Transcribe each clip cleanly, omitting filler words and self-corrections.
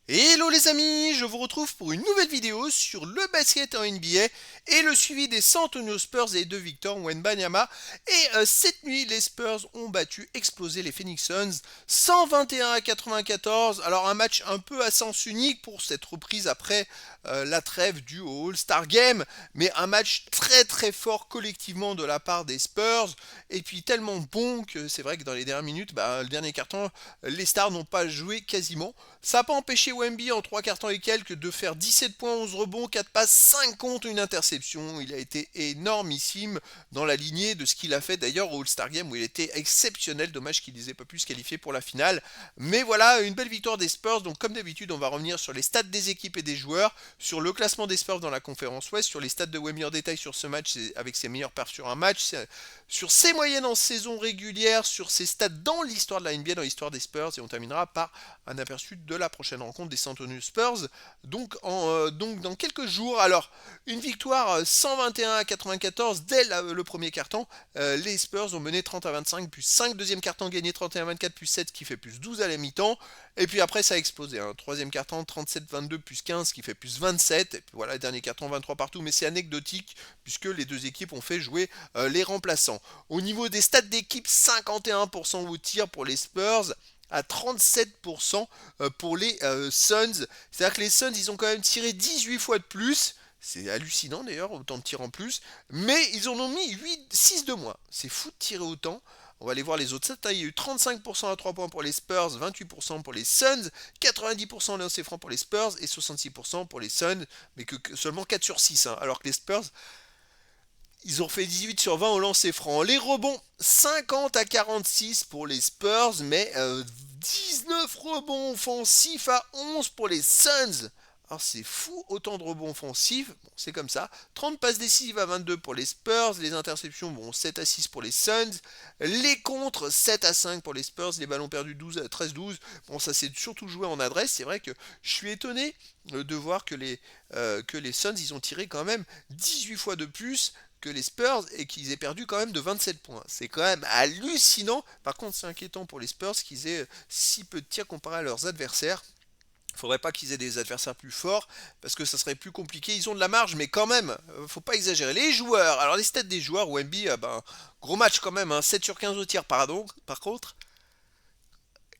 Hello les amis, je vous retrouve pour une nouvelle vidéo sur le basket en NBA et le suivi des San Antonio Spurs et de Victor Wembanyama. Et cette nuit, les Spurs ont explosé les Phoenix Suns 121 à 94. Alors un match un peu à sens unique pour cette reprise après la trêve du All-Star Game, mais un match très très fort collectivement de la part des Spurs. Et puis tellement bon que c'est vrai que dans les dernières minutes, le dernier carton, les Stars n'ont pas joué quasiment. Ça n'a pas empêché Wemby en 3 cartons et quelques de faire 17 points, 11 rebonds, 4 passes, 5 contre, une interception. Il a été énormissime dans la lignée de ce qu'il a fait d'ailleurs au All-Star Game où il était exceptionnel. Dommage qu'il n'ait pas pu se qualifier pour la finale. Mais voilà, une belle victoire des Spurs. Donc comme d'habitude, on va revenir sur les stats des équipes et des joueurs, sur le classement des Spurs dans la conférence Ouest, sur les stats de Wemby en détail sur ce match avec ses meilleurs perfs sur un match, sur ses moyennes en saison régulière, sur ses stats dans l'histoire de la NBA, dans l'histoire des Spurs. Et on terminera par un aperçu de la prochaine rencontre des San Antonio Spurs. Donc dans quelques jours. Alors, une victoire 121 à 94 dès le premier carton. Les Spurs ont mené 30 à 25, puis 5 deuxième carton gagné 31 à 24, plus 7 qui fait plus 12 à la mi-temps. Et puis après, ça a explosé. Troisième carton 37-22, plus 15 qui fait plus 27. Et puis voilà, dernier carton 23 partout. Mais c'est anecdotique puisque les deux équipes ont fait jouer les remplaçants. Au niveau des stats d'équipe, 51% au tir pour les Spurs à 37% pour les Suns. C'est-à-dire que les Suns, ils ont quand même tiré 18 fois de plus. C'est hallucinant d'ailleurs, autant de tirs en plus. Mais ils en ont mis 6 de moins. C'est fou de tirer autant. On va aller voir les autres stats. Il y a eu 35% à 3 points pour les Spurs, 28% pour les Suns, 90% au lancer franc pour les Spurs et 66% pour les Suns, mais que seulement 4 sur 6. Alors que les Spurs, ils ont fait 18 sur 20 au lancer franc. Les rebonds, 50 à 46 pour les Spurs, mais 19 rebonds offensifs à 11 pour les Suns. Alors c'est fou, autant de rebonds offensifs, bon, c'est comme ça. 30 passes décisives à 22 pour les Spurs, les interceptions, bon, 7 à 6 pour les Suns. Les contres, 7 à 5 pour les Spurs, les ballons perdus 13-12. Bon, ça s'est surtout joué en adresse. C'est vrai que je suis étonné de voir que les Suns, ils ont tiré quand même 18 fois de plus que les Spurs et qu'ils aient perdu quand même de 27 points. C'est quand même hallucinant. Par contre, c'est inquiétant pour les Spurs qu'ils aient si peu de tirs comparé à leurs adversaires. Il faudrait pas qu'ils aient des adversaires plus forts parce que ça serait plus compliqué. Ils ont de la marge, mais quand même, faut pas exagérer. Les joueurs, alors les stats des joueurs, Wemby, gros match quand même, 7 sur 15 au tir, pardon, par contre.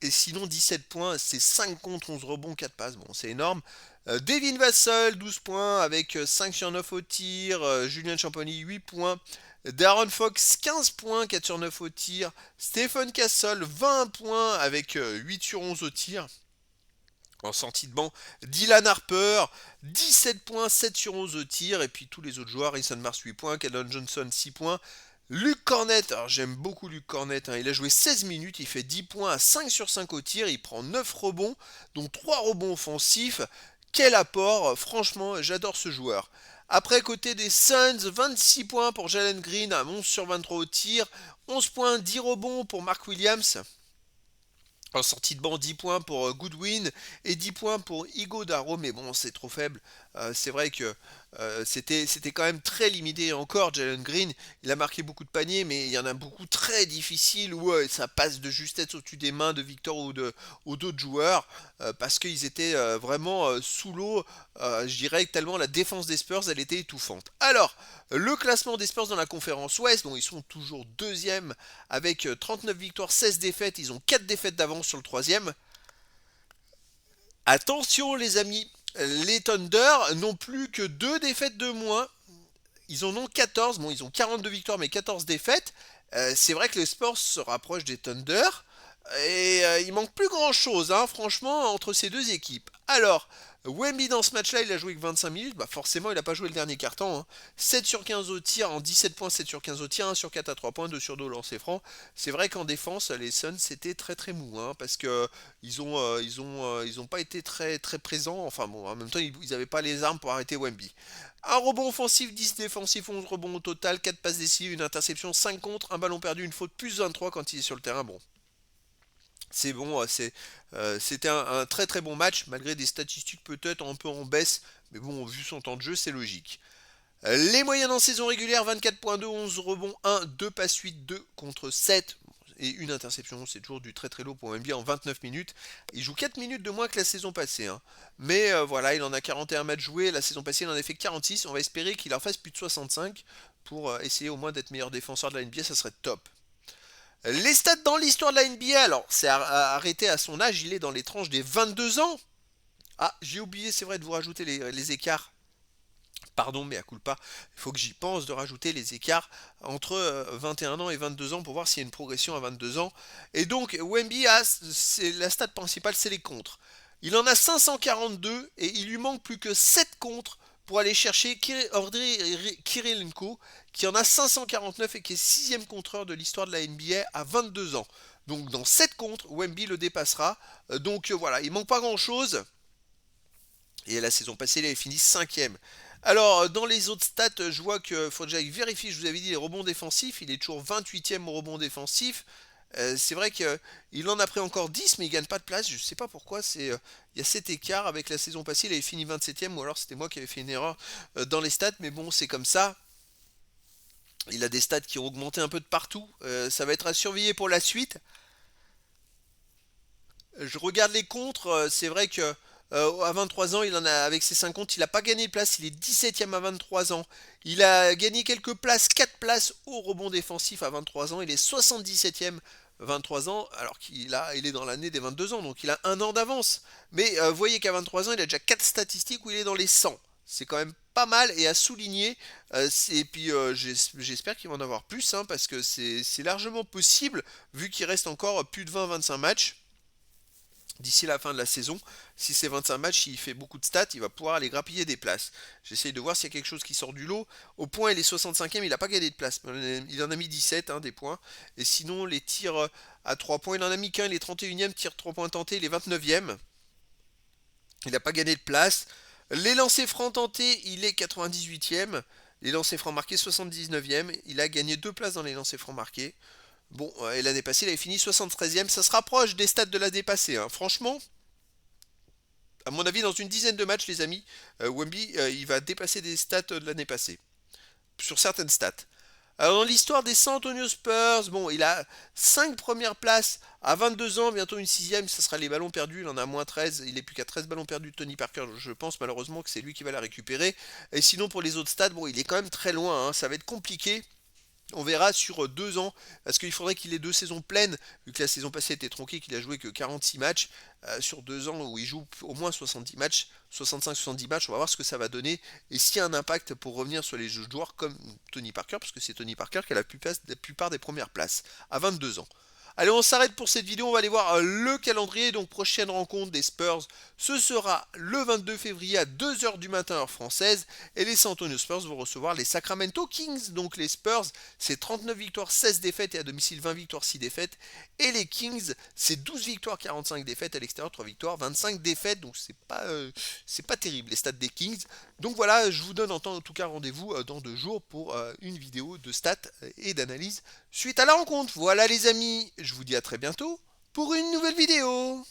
Et sinon, 17 points, c'est 5 contre 11 rebonds, 4 passes. Bon, c'est énorme. Devin Vassell, 12 points avec 5 sur 9 au tir. Julien Champagny, 8 points. Darren Fox, 15 points, 4 sur 9 au tir. Stephen Castle, 20 points avec 8 sur 11 au tir. En sortie de banc, Dylan Harper, 17 points, 7 sur 11 au tir. Et puis tous les autres joueurs, Harrison Mars, 8 points. Keldon Johnson, 6 points. Luke Cornett, alors j'aime beaucoup Luke Cornett, il a joué 16 minutes, il fait 10 points à 5 sur 5 au tir, il prend 9 rebonds, dont 3 rebonds offensifs. Quel apport, franchement, j'adore ce joueur. Après, côté des Suns, 26 points pour Jalen Green à 11 sur 23 au tir, 11 points, 10 rebonds pour Mark Williams. En sortie de banc, 10 points pour Goodwin et 10 points pour Igo Daro, mais bon, c'est trop faible. C'est vrai que c'était quand même très limité. Encore, Jalen Green, il a marqué beaucoup de paniers, mais il y en a beaucoup très difficiles où ça passe de justesse au-dessus des mains de Victor ou d'autres joueurs parce qu'ils étaient vraiment sous l'eau. Je dirais que tellement la défense des Spurs, elle était étouffante. Alors, le classement des Spurs dans la conférence Ouest, dont ils sont toujours deuxième avec 39 victoires, 16 défaites. Ils ont 4 défaites d'avance sur le troisième. Attention les amis, les Thunder n'ont plus que 2 défaites de moins. Ils en ont 14, bon ils ont 42 victoires mais 14 défaites. C'est vrai que les Spurs se rapprochent des Thunder. Et il manque plus grand chose, franchement, entre ces deux équipes. Alors, Wemby dans ce match-là, il a joué que 25 minutes. Forcément, il n'a pas joué le dernier carton. 7 sur 15 au tir, en 17 points, 7 sur 15 au tir, 1 sur 4 à 3 points, 2 sur 2 au lancer franc. C'est vrai qu'en défense, les Suns, c'était très très mou. Parce que ils ont pas été très très présents. Enfin bon, en même temps, ils n'avaient pas les armes pour arrêter Wemby. Un rebond offensif, 10 défensifs, 11 rebonds au total, 4 passes décisives, une interception, 5 contre, un ballon perdu, une faute, plus 23 quand il est sur le terrain. Bon, c'est bon, c'était un très très bon match, malgré des statistiques peut-être un peu en baisse, mais bon, vu son temps de jeu, c'est logique. Les moyennes en saison régulière, 24.2, 11 rebonds, 1, 2 passes 8, 2 contre 7. et une interception. C'est toujours du très très lourd pour Wemby en 29 minutes. Il joue 4 minutes de moins que la saison passée, hein. Mais voilà, il en a 41 matchs joués. La saison passée, il en a fait 46. On va espérer qu'il en fasse plus de 65 pour essayer au moins d'être meilleur défenseur de la NBA. Ça serait top. Les stats dans l'histoire de la NBA, alors c'est arrêté à son âge, il est dans les tranches des 22 ans. Ah, j'ai oublié, c'est vrai, de vous rajouter les écarts. Pardon, mais à culpa, il faut que j'y pense de rajouter les écarts entre 21 ans et 22 ans pour voir s'il y a une progression à 22 ans. Et donc, Wemby, la stat principale, c'est les contres. Il en a 542 et il lui manque plus que 7 contres pour aller chercher Andrei Kirilenko, qui en a 549 et qui est 6ème contreur de l'histoire de la NBA à 22 ans. Donc, dans 7 contres, Wemby le dépassera. Donc, voilà, il manque pas grand-chose. Et la saison passée, il avait fini 5ème. Alors, dans les autres stats, je vois qu'il faut déjà vérifier, je vous avais dit les rebonds défensifs, il est toujours 28ème au rebond défensif. C'est vrai qu'il en a pris encore 10, mais il gagne pas de place, je ne sais pas pourquoi, il y a cet écart avec la saison passée, il avait fini 27ème, ou alors c'était moi qui avais fait une erreur dans les stats, mais bon, c'est comme ça. Il a des stats qui ont augmenté un peu de partout, ça va être à surveiller pour la suite. Je regarde les contres, c'est vrai que à 23 ans, il en a avec ses 50, il n'a pas gagné de place, il est 17ème à 23 ans. Il a gagné quelques places, 4 places au rebond défensif à 23 ans, il est 77ème 23 ans, alors il est dans l'année des 22 ans, donc il a un an d'avance. Mais vous voyez qu'à 23 ans, il a déjà 4 statistiques où il est dans les 100. C'est quand même pas mal et à souligner. Et puis j'espère qu'il va en avoir plus, hein, parce que c'est largement possible, vu qu'il reste encore plus de 20-25 matchs d'ici la fin de la saison. Si c'est 25 matchs, il fait beaucoup de stats, il va pouvoir aller grappiller des places. J'essaye de voir s'il y a quelque chose qui sort du lot. Au point, il est 65ème, il n'a pas gagné de place. Il en a mis 17, hein, des points. Et sinon, les tirs à 3 points, il en a mis qu'un, il est 31ème, tir 3 points tentés, il est 29ème. Il n'a pas gagné de place. Les lancers francs tentés, il est 98ème. Les lancers francs marqués, 79ème. Il a gagné 2 places dans les lancers francs marqués. Bon, et l'année passée, il avait fini 73ème. Ça se rapproche des stats de l'année passée, hein. Franchement, à mon avis, dans une dizaine de matchs, les amis, Wemby, il va dépasser des stats de l'année passée. Sur certaines stats. Alors, dans l'histoire des San Antonio Spurs, bon, il a 5 premières places à 22 ans, bientôt une 6ème, ça sera les ballons perdus, il en a moins 13, il est plus qu'à 13 ballons perdus de Tony Parker, je pense malheureusement que c'est lui qui va la récupérer. Et sinon, pour les autres stats, bon, il est quand même très loin, hein, ça va être compliqué. On verra sur 2 ans, parce qu'il faudrait qu'il ait 2 saisons pleines, vu que la saison passée était tronquée, qu'il a joué que 46 matchs, sur 2 ans où il joue au moins 70 matchs, 65-70 matchs, on va voir ce que ça va donner, et s'il y a un impact pour revenir sur les joueurs comme Tony Parker, parce que c'est Tony Parker qui a la plupart des premières places, à 22 ans. Allez, on s'arrête pour cette vidéo, on va aller voir le calendrier. Donc prochaine rencontre des Spurs, ce sera le 22 février à 2h du matin heure française. Et les San Antonio Spurs vont recevoir les Sacramento Kings. Donc les Spurs, c'est 39 victoires, 16 défaites et à domicile 20 victoires, 6 défaites. Et les Kings, c'est 12 victoires, 45 défaites à l'extérieur, 3 victoires, 25 défaites. Donc c'est pas terrible les stats des Kings. Donc voilà, je vous donne en tout cas rendez-vous dans 2 jours pour une vidéo de stats et d'analyse suite à la rencontre. Voilà les amis, je vous dis à très bientôt pour une nouvelle vidéo.